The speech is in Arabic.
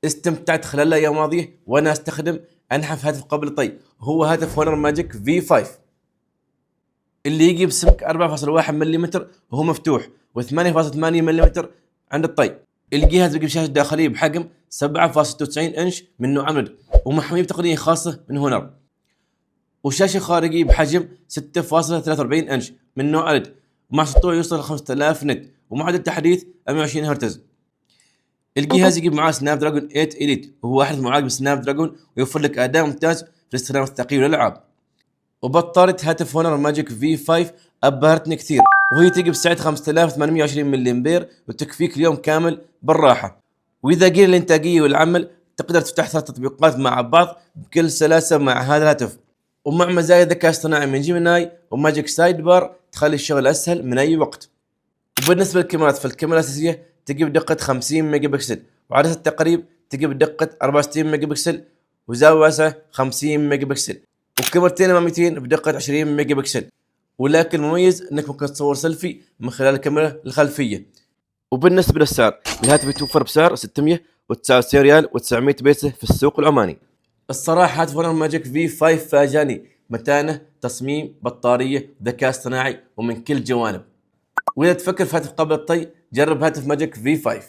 استمتعت خلال الايام الماضيه وانا استخدم انحف هاتف قابل للطي، هو هاتف هونر ماجيك في 5 اللي يجي بسمك 4.1 ملم وهو مفتوح، و8.8 ملم عند الطي. الجهاز بيجي بشاشه داخليه بحجم 7.96 انش من نوع اموليد ومحمي بتقنيه خاصه من هونر، وشاشه خارجيه بحجم 6.43 انش من نوع اليد مع سطوع يوصل 5000 نت ومعدل تحديث 120 هرتز. الجهاز يجيب معاه سناب دراجون 8 اليت وهو احدث معالج سناب دراجون ويوفر لك اداء ممتاز في الاستخدام الثقيل والالعاب. وبطارية هاتف هونر ماجيك في 5 ابهرتني كثير، وهي تجي بسعة 5820 ملي امبير وتكفيك اليوم كامل بالراحة. واذا قيل الانتاجية والعمل تقدر تفتح 3 تطبيقات مع بعض بكل سلاسة مع هذا الهاتف، ومع مزايا الذكاء الاصطناعي من جيميناي وماجيك سايد بار تخلي الشغل اسهل من اي وقت. وبالنسبة للكاميرات فالكاميرا الأساسية تجي بدقة 50 ميجا بكسل، وعدسة التقريب تجي بدقة 64 ميجا بكسل وزاوية واسعة 50 ميجا بكسل، وكاميرتين أماميتين بدقة 20 ميجا بكسل. ولكن المميز انك ممكن تصور سيلفي من خلال الكاميرا الخلفية. وبالنسبة للسعر الهاتف يتوفر بسعر 699 ريال و900 بيسة في السوق العماني. الصراحة هاتف هونر ماجيك في 5 فاجاني، متانة، تصميم، بطارية، ذكاء اصطناعي ومن كل جوانب. واذا تفكر في هاتف قابل للطي جرب هاتف ماجيك في 5.